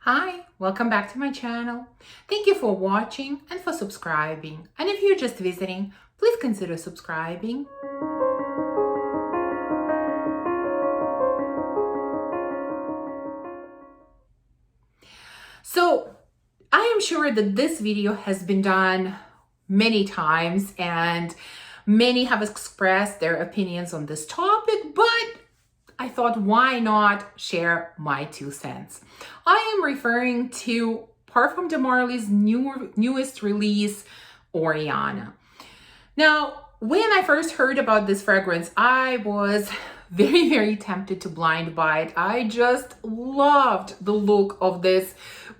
Hi, welcome back to my channel. Thank you for watching and for subscribing. And if you're just visiting, please consider subscribing. So I am sure that this video has been done many times and many have expressed their opinions on this topic, but I thought, why not share my 2 cents? I am referring to Parfum de Marly's newest release, Orianna. Now, when I first heard about this fragrance, I was very tempted to blind buy it. I just loved the look of this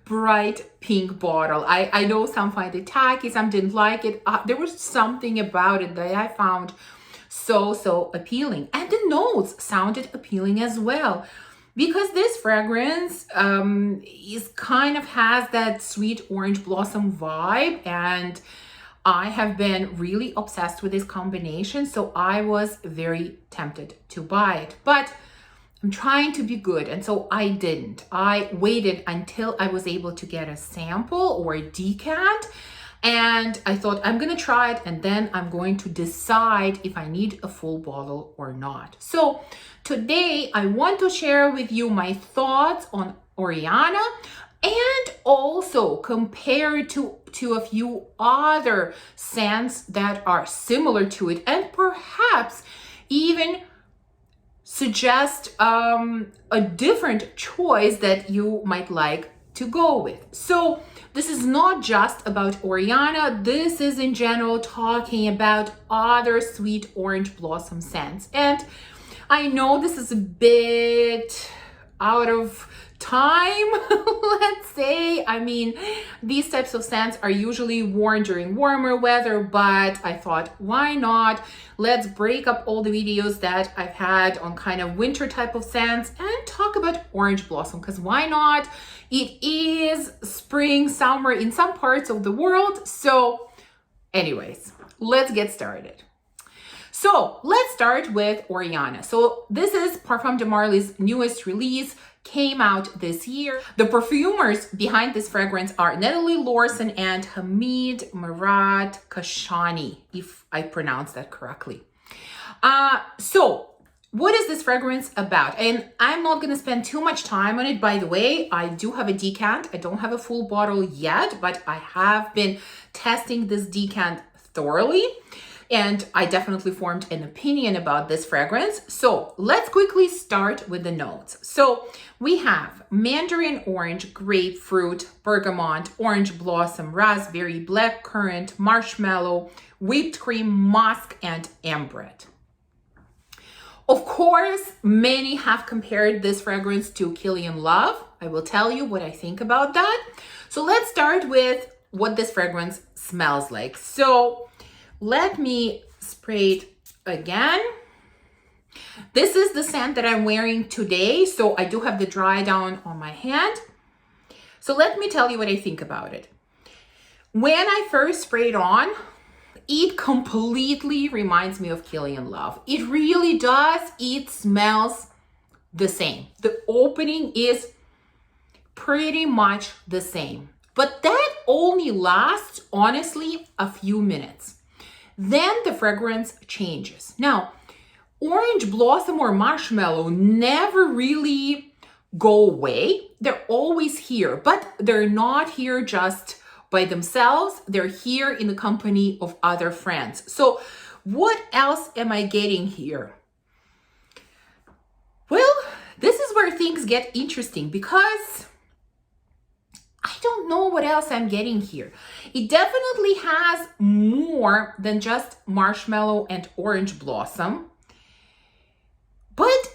bright pink bottle. I know some find it tacky, some didn't like it. There was something about it that I found so appealing, and the notes sounded appealing as well, because this fragrance is kind of has that sweet orange blossom vibe, and I have been really obsessed with this combination, so I was very tempted to buy it, but I'm trying to be good, and so I didn't. I waited until I was able to get a sample or a decant, and I thought, I'm gonna try it and then I'm going to decide if I need a full bottle or not. So today I want to share with you my thoughts on Orianna and also compare it to a few other scents that are similar to it, and perhaps even suggest a different choice that you might like to go with. So this is not just about Orianna, this is in general talking about other sweet orange blossom scents. And I know this is a bit out of time, let's say. I mean, these types of scents are usually worn during warmer weather, but I thought, why not? Let's break up all the videos that I've had on kind of winter type of scents and talk about orange blossom, because why not? It is spring, summer in some parts of the world. So anyways, let's get started. So let's start with Orianna. So this is Parfum de Marly's newest release, came out this year. The perfumers behind this fragrance are Neroli Lawson and Hamid Murad Kashani, if I pronounced that correctly. So what is this fragrance about? And I'm not going to spend too much time on it. By the way, I do have a decant. I don't have a full bottle yet, but I have been testing this decant thoroughly, and I definitely formed an opinion about this fragrance. So let's quickly start with the notes. So we have mandarin orange, grapefruit, bergamot, orange blossom, raspberry, black currant, marshmallow, whipped cream, musk, and ambrette. Of course, many have compared this fragrance to Kilian Love. I will tell you what I think about that. So let's start with what this fragrance smells like. So let me spray it again. This is the scent that I'm wearing today, so I do have the dry down on my hand. So let me tell you what I think about it. When I first sprayed on, it completely reminds me of Kilian Love. It really does. It smells the same. The opening is pretty much the same, but that only lasts, honestly, a few minutes. Then the fragrance changes. Now, orange blossom or marshmallow never really go away. They're always here, but they're not here just by themselves. They're here in the company of other friends. So what else am I getting here? Well, this is where things get interesting, because I don't know what else I'm getting here. It definitely has more than just marshmallow and orange blossom, but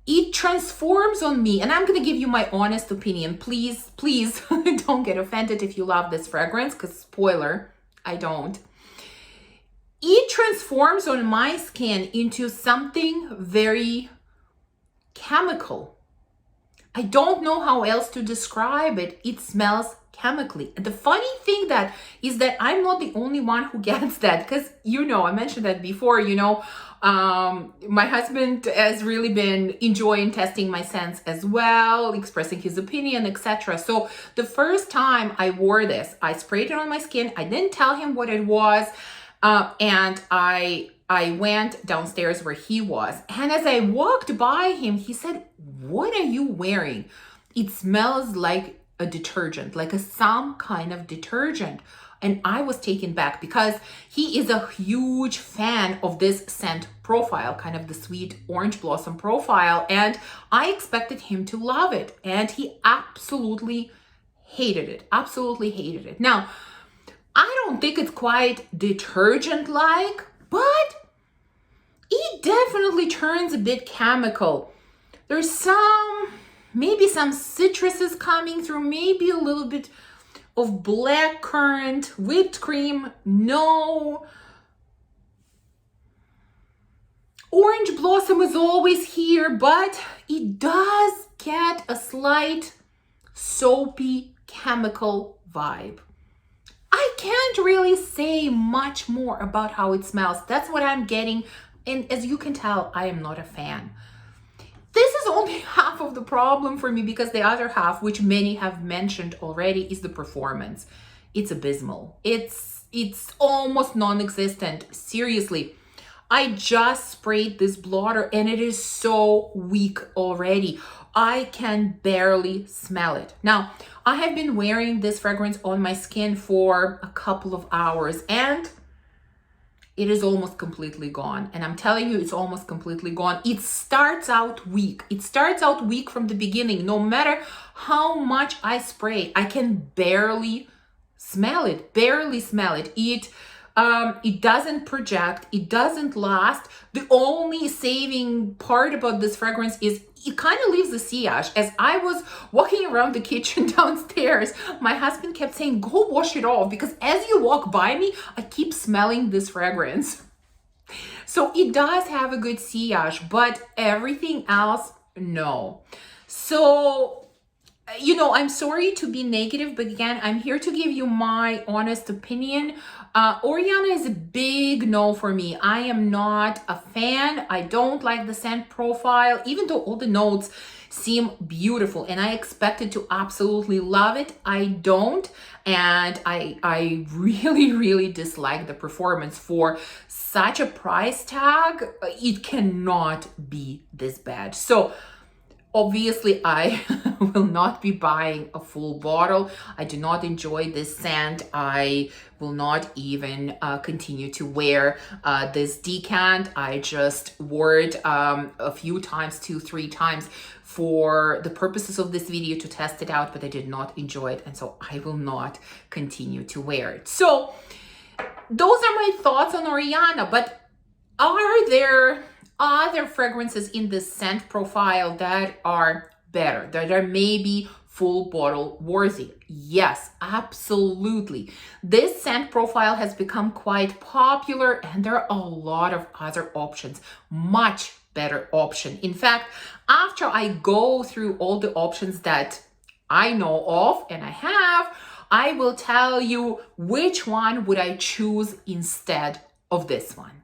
it transforms on me, and I'm going to give you my honest opinion. Please don't get offended if you love this fragrance, because spoiler, I don't. It transforms on my skin into something very chemical. I don't know how else to describe it. It smells chemically. And the funny thing is that I'm not the only one who gets that, because, I mentioned that before, My husband has really been enjoying testing my scents as well, expressing his opinion, etc. So the first time I wore this, I sprayed it on my skin. I didn't tell him what it was, and I went downstairs where he was. And as I walked by him, he said, "What are you wearing? It smells like a detergent, like some kind of detergent." And I was taken back because he is a huge fan of this scent profile, kind of the sweet orange blossom profile. And I expected him to love it. And he absolutely hated it. Absolutely hated it. Now, I don't think it's quite detergent-like, but it definitely turns a bit chemical. There's maybe some citruses coming through, maybe a little bit of black currant, whipped cream, no. Orange blossom is always here, but it does get a slight soapy chemical vibe. I can't really say much more about how it smells. That's what I'm getting. And as you can tell, I am not a fan. This is only half of the problem for me, because the other half, which many have mentioned already, is the performance. It's abysmal. It's almost non-existent. Seriously, I just sprayed this blotter and it is so weak already. I can barely smell it. Now, I have been wearing this fragrance on my skin for a couple of hours and it is almost completely gone. And I'm telling you, it's almost completely gone. It starts out weak. It starts out weak from the beginning. No matter how much I spray, I can barely smell it, barely smell it. It doesn't project, it doesn't last. The only saving part about this fragrance is it kind of leaves the sillage. As I was walking around the kitchen downstairs, my husband kept saying, "Go wash it off," because as you walk by me, I keep smelling this fragrance. So it does have a good sillage, but everything else, no. So, you know, I'm sorry to be negative, but again, I'm here to give you my honest opinion. Orianna is a big no for me. I am not a fan. I don't like the scent profile, even though all the notes seem beautiful and I expected to absolutely love it. I don't. And I really, really dislike the performance. For such a price tag, it cannot be this bad. So obviously, I will not be buying a full bottle. I do not enjoy this scent. I will not even continue to wear this decant. I just wore it a few times, 2-3 times, for the purposes of this video to test it out, but I did not enjoy it. And so I will not continue to wear it. So those are my thoughts on Orianna, but are there other fragrances in this scent profile that are better, that are maybe full bottle worthy? Yes, absolutely. This scent profile has become quite popular and there are a lot of other options, much better option. In fact, after I go through all the options that I know of, and I will tell you which one would I choose instead of this one.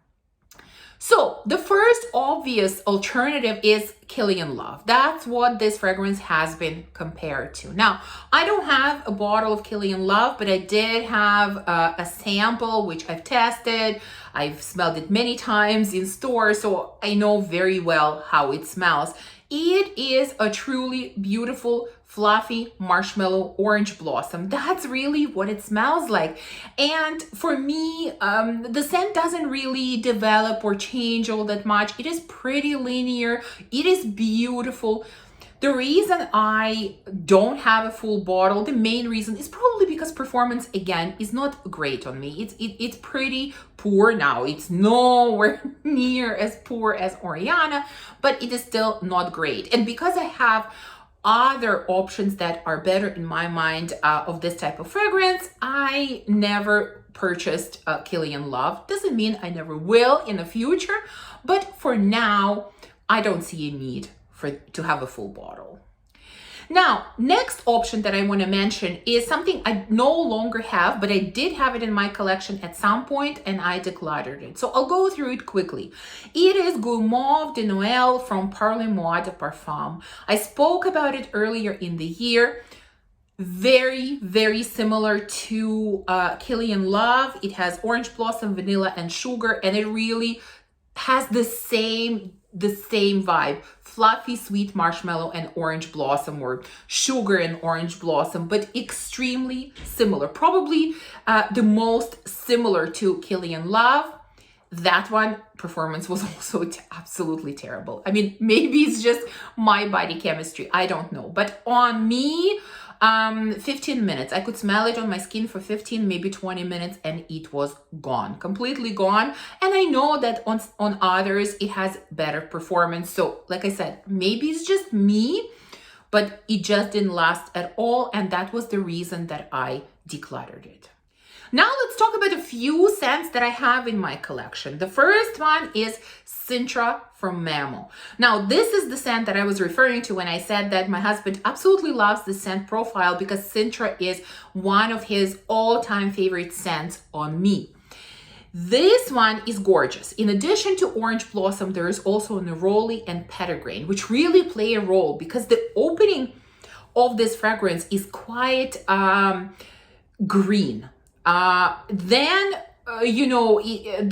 So the first obvious alternative is Kilian Love. That's what this fragrance has been compared to. Now, I don't have a bottle of Kilian Love, but I did have a sample, which I've tested. I've smelled it many times in stores, so I know very well how it smells. It is a truly beautiful, fluffy marshmallow orange blossom. That's really what it smells like. And for me, the scent doesn't really develop or change all that much. It is pretty linear. It is beautiful. The reason I don't have a full bottle, the main reason is probably because performance, again, is not great on me. It's pretty poor now. It's nowhere near as poor as Orianna, but it is still not great. And because I have other options that are better in my mind of this type of fragrance, I never purchased Kilian Love. Doesn't mean I never will in the future, but for now, I don't see a need to have a full bottle. Now, next option that I want to mention is something I no longer have, but I did have it in my collection at some point and I decluttered it. So I'll go through it quickly. It is Guimouve de Noel from Parle de Parfum. I spoke about it earlier in the year. Very, very similar to Kilian Love. It has orange blossom, vanilla, and sugar, and it really has the same vibe. Fluffy, sweet marshmallow and orange blossom, or sugar and orange blossom, but extremely similar. Probably the most similar to Kilian Love. That one, performance was also absolutely terrible. I mean, maybe it's just my body chemistry. I don't know. But on me, 15 minutes. I could smell it on my skin for 15, maybe 20 minutes, and it was gone, completely gone. And I know that on others, it has better performance. So like I said, maybe it's just me, but it just didn't last at all. And that was the reason that I decluttered it. Now let's talk about a few scents that I have in my collection. The first one is Sintra from Memo. Now this is the scent that I was referring to when I said that my husband absolutely loves the scent profile, because Sintra is one of his all-time favorite scents on me. This one is gorgeous. In addition to orange blossom, there is also Neroli and petitgrain, which really play a role because the opening of this fragrance is quite green. The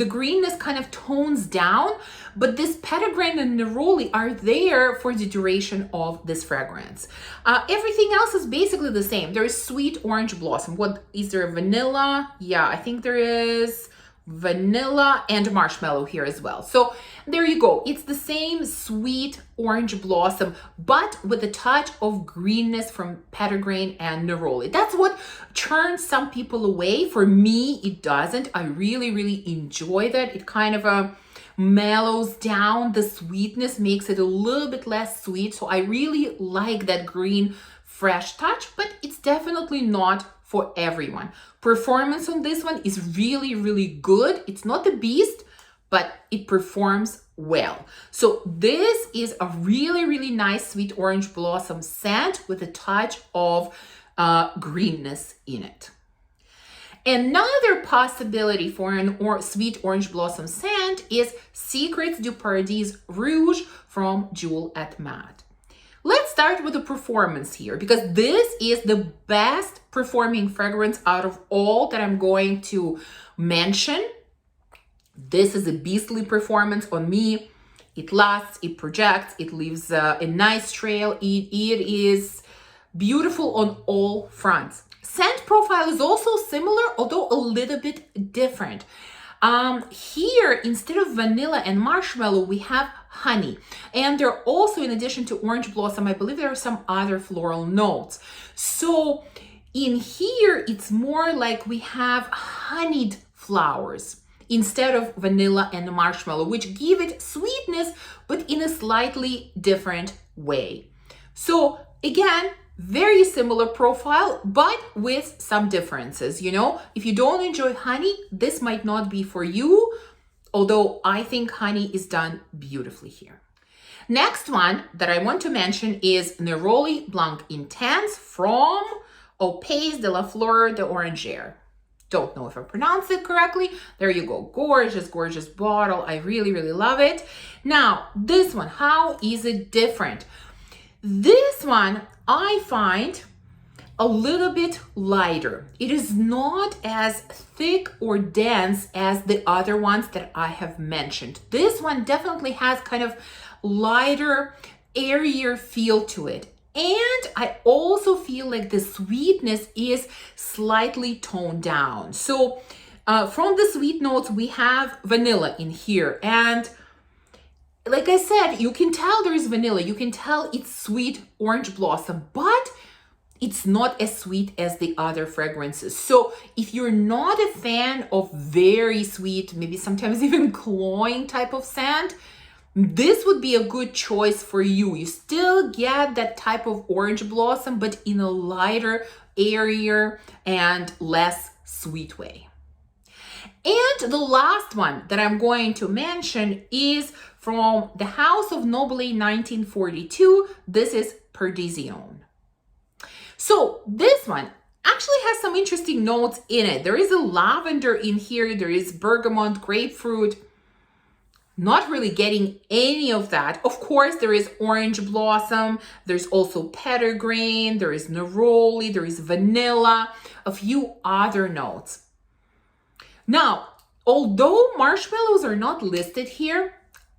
greenness kind of tones down, but this petitgrain and neroli are there for the duration of this fragrance. Everything else is basically the same. There is sweet orange blossom. What is there? Vanilla? Yeah, I think there is vanilla and marshmallow here as well. So there you go. It's the same sweet orange blossom, but with a touch of greenness from petitgrain and neroli. That's what turns some people away. For me, it doesn't. I really, really enjoy that. It kind of mellows down the sweetness, makes it a little bit less sweet. So I really like that green, fresh touch, but it's definitely not for everyone. Performance on this one is really, really good. It's not the beast, but it performs well. So this is a really, really nice sweet orange blossom scent with a touch of greenness in it. Another possibility for an sweet orange blossom scent is Secrets du Paradis Rouge from Jewel et Mat. Let's start with the performance here, because this is the best performing fragrance out of all that I'm going to mention. This is a beastly performance on me. It lasts, it projects, it leaves a nice trail. It is beautiful on all fronts. Scent profile is also similar, although a little bit different. Here, instead of vanilla and marshmallow, we have honey. And there are also, in addition to orange blossom, I believe there are some other floral notes. So in here, it's more like we have honeyed flowers instead of vanilla and marshmallow, which give it sweetness, but in a slightly different way. So again, very similar profile, but with some differences. You know, if you don't enjoy honey, this might not be for you, although I think honey is done beautifully here. Next one that I want to mention is Neroli Blanc Intense from Au Pays de la Fleur de Orangère. Don't know if I pronounced it correctly. There you go. Gorgeous, gorgeous bottle. I really, really love it. Now, this one, how is it different? This one I find a little bit lighter. It is not as thick or dense as the other ones that I have mentioned. This one definitely has kind of lighter, airier feel to it. And I also feel like the sweetness is slightly toned down. So from the sweet notes, we have vanilla in here. And like I said, you can tell there is vanilla. You can tell it's sweet orange blossom, but it's not as sweet as the other fragrances. So if you're not a fan of very sweet, maybe sometimes even cloying type of scent, this would be a good choice for you. You still get that type of orange blossom, but in a lighter, airier, and less sweet way. And the last one that I'm going to mention is from the house of Nobile 1942. This is Perdizione. So this one actually has some interesting notes in it. There is a lavender in here. There is bergamot, grapefruit. Not really getting any of that. Of course, there is orange blossom. There's also petitgrain. There is neroli. There is vanilla. A few other notes. Now, although marshmallows are not listed here,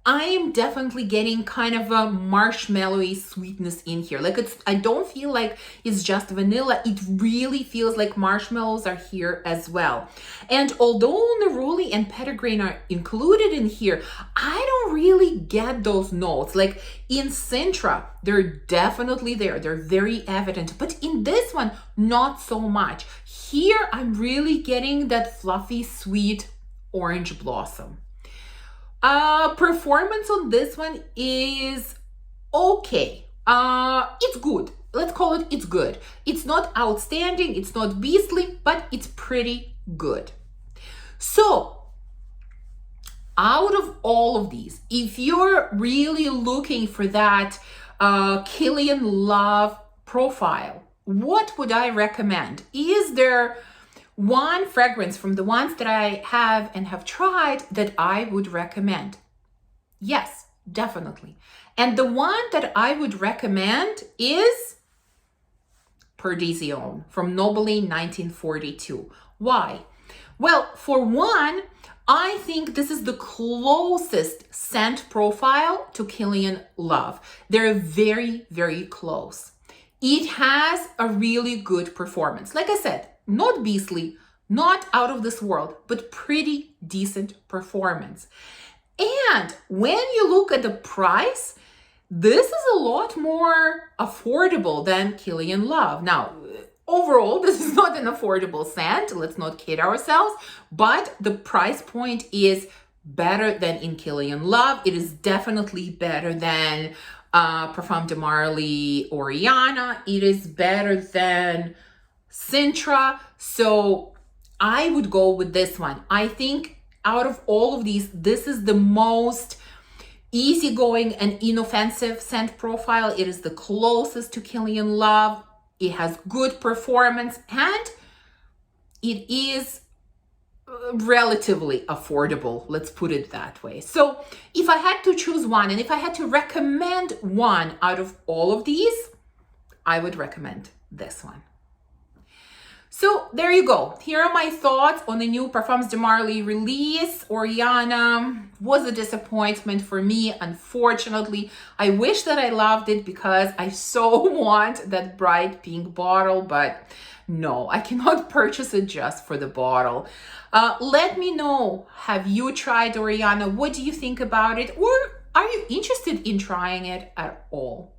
I am definitely getting kind of a marshmallowy sweetness in here. Like I don't feel like it's just vanilla. It really feels like marshmallows are here as well. And although neroli and petitgrain are included in here, I don't really get those notes. Like in Sintra, they're definitely there. They're very evident. But in this one, not so much. Here, I'm really getting that fluffy, sweet orange blossom. Performance on this one is okay. It's good. Let's call it, it's good. It's not outstanding, it's not beastly, but it's pretty good. So, out of all of these, if you're really looking for that Kilian Love profile, what would I recommend? Is there one fragrance from the ones that I have and have tried that I would recommend? Yes, definitely. And the one that I would recommend is Perdizione from Nobile 1942. Why? Well, for one, I think this is the closest scent profile to Kilian Love. They're very, very close. It has a really good performance. Like I said, not beastly, not out of this world, but pretty decent performance. And when you look at the price, this is a lot more affordable than Kilian Love. Now, overall, this is not an affordable scent. Let's not kid ourselves, but the price point is better than in Kilian Love. It is definitely better than Parfum de MARLY Orianna. It is better than Sintra. So I would go with this one. I think out of all of these, this is the most easygoing and inoffensive scent profile. It is the closest to Kilian Love. It has good performance and it is relatively affordable. Let's put it that way. So if I had to choose one and if I had to recommend one out of all of these, I would recommend this one. So there you go. Here are my thoughts on the new Parfums de MARLY release. Orianna was a disappointment for me, unfortunately. I wish that I loved it because I so want that bright pink bottle, but no, I cannot purchase it just for the bottle. Let me know, have you tried Orianna? What do you think about it? Or are you interested in trying it at all?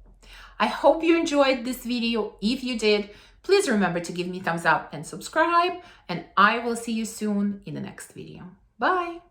I hope you enjoyed this video. If you did, please remember to give me a thumbs up and subscribe, and I will see you soon in the next video. Bye!